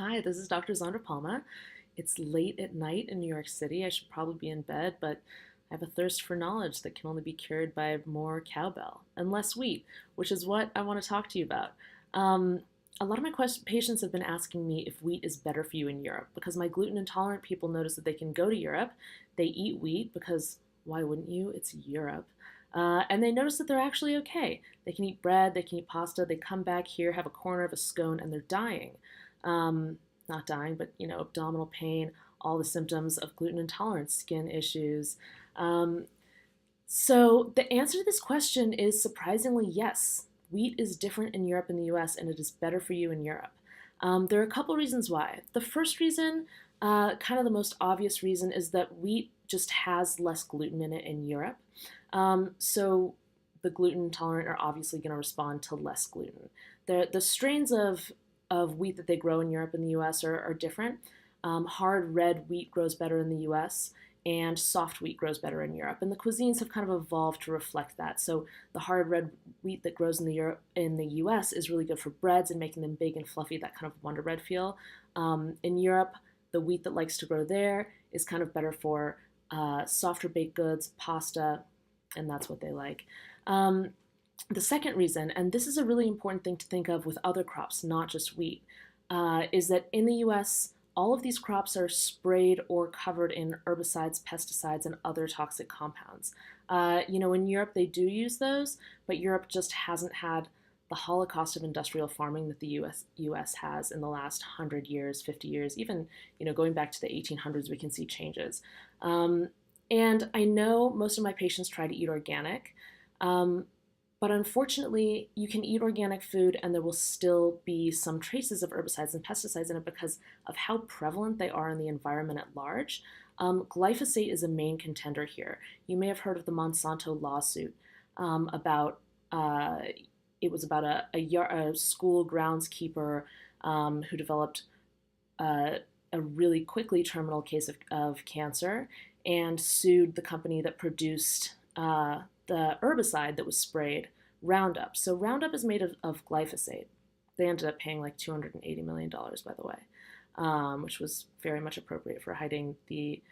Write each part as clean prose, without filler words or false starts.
Hi, this is Dr. Zandra Palma. It's late at night in New York City. I should probably be in bed, but I have a thirst for knowledge that can only be cured by more cowbell and less wheat, which is what I want to talk to you about. Um, a lot of my patients have been asking me if wheat is better for you in Europe because my gluten intolerant people notice that they can go to Europe, they eat wheat because why wouldn't you? It's Europe. And they notice that they're actually okay. They can eat bread, they can eat pasta, they come back here, have a corner of a scone, and they're dying. Not dying, but abdominal pain, all the symptoms of gluten intolerance, skin issues. Um, so the answer to this question is surprisingly yes. Wheat is different in Europe and the US, and it is better for you in Europe. There are a couple reasons why. The first reason, kind of the most obvious reason, is that wheat just has less gluten in it in Europe. So the gluten intolerant are obviously going to respond to less gluten. The strains of wheat that they grow in Europe and the US are different. Hard red wheat grows better in the US, and soft wheat grows better in Europe. And the cuisines have kind of evolved to reflect that. So the hard red wheat that grows in the US is really good for breads and making them big and fluffy, that kind of Wonder Bread feel. In Europe, the wheat that likes to grow there is kind of better for softer baked goods, pasta, and that's what they like. The second reason, and this is a really important thing to think of with other crops, not just wheat, is that in the US, all of these crops are sprayed or covered in herbicides, pesticides, and other toxic compounds. In Europe, they do use those, but Europe just hasn't had the holocaust of industrial farming that the US has in the last 100 years, 50 years, even going back to the 1800s, we can see changes. And I know most of my patients try to eat organic. But unfortunately, you can eat organic food and there will still be some traces of herbicides and pesticides in it because of how prevalent they are in the environment at large. Glyphosate is a main contender here. You may have heard of the Monsanto lawsuit about it was about a school groundskeeper who developed a really quickly terminal case of cancer and sued the company that produced the herbicide that was sprayed, Roundup. So Roundup is made of glyphosate. They ended up paying like $280 million, by the way, which was very much appropriate for hiding the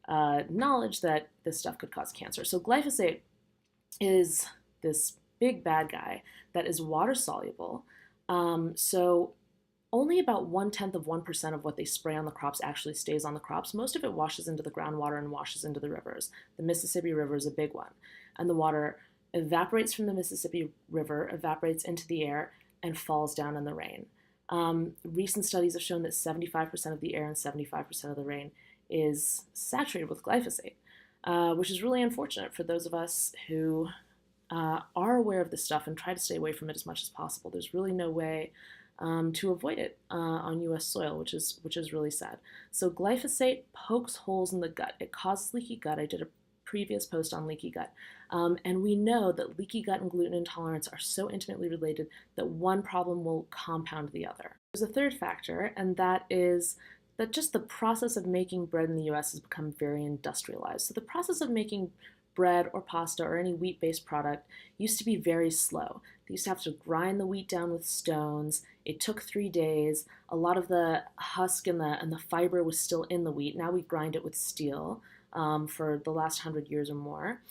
knowledge that this stuff could cause cancer. So glyphosate is this big bad guy that is water soluble. So only about 1/10 of 1% of what they spray on the crops actually stays on the crops. Most of it washes into the groundwater and washes into the rivers. The Mississippi River is a big one. And the water evaporates from the Mississippi River, evaporates into the air, and falls down in the rain. Recent studies have shown that 75% of the air and 75% of the rain is saturated with glyphosate, which is really unfortunate for those of us who are aware of this stuff and try to stay away from it as much as possible. There's really no way to avoid it on U.S. soil, which is really sad. So glyphosate pokes holes in the gut. It causes leaky gut. I did a previous post on leaky gut. And we know that leaky gut and gluten intolerance are so intimately related that one problem will compound the other. There's a third factor, and that is that just the process of making bread in the US has become very industrialized. So the process of making bread or pasta or any wheat-based product used to be very slow. They used to have to grind the wheat down with stones. It took 3 days. A lot of the husk and the fiber was still in the wheat. Now we grind it with steel for the last 100 years or more.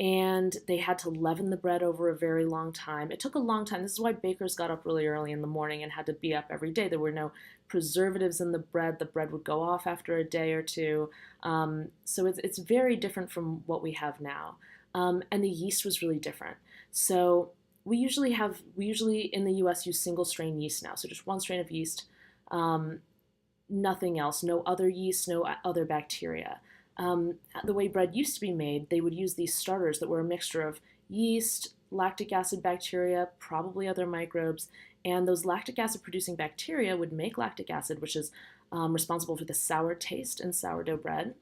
And they had to leaven the bread over a very long time. It took a long time. This is why bakers got up really early in the morning and had to be up every day. There were no preservatives in the bread. The bread would go off after a day or two. So it's very different from what we have now. And the yeast was really different. So we usually in the US use single strain yeast now. So just one strain of yeast, nothing else, no other yeast, no other bacteria. The way bread used to be made, they would use these starters that were a mixture of yeast, lactic acid bacteria, probably other microbes, and those lactic acid producing bacteria would make lactic acid, which is responsible for the sour taste in sourdough bread.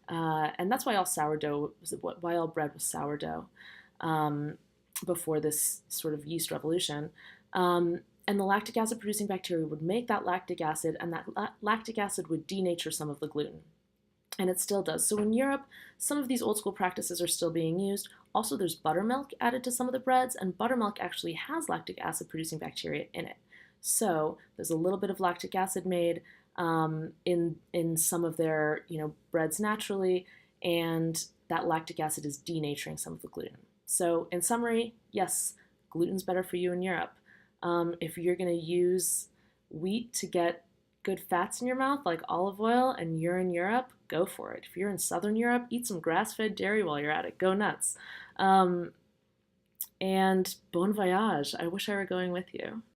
And that's why why all bread was sourdough before this sort of yeast revolution. And the lactic acid producing bacteria would make that lactic acid, and that lactic acid would denature some of the gluten. And it still does. So in Europe, some of these old school practices are still being used. Also, there's buttermilk added to some of the breads, and buttermilk actually has lactic acid producing bacteria in it. So there's a little bit of lactic acid made in some of their breads naturally, and that lactic acid is denaturing some of the gluten. So in summary, yes, gluten's better for you in Europe. If you're going to use wheat to get good fats in your mouth, like olive oil, and you're in Europe, go for it. If you're in Southern Europe, eat some grass-fed dairy while you're at it. Go nuts. And bon voyage. I wish I were going with you.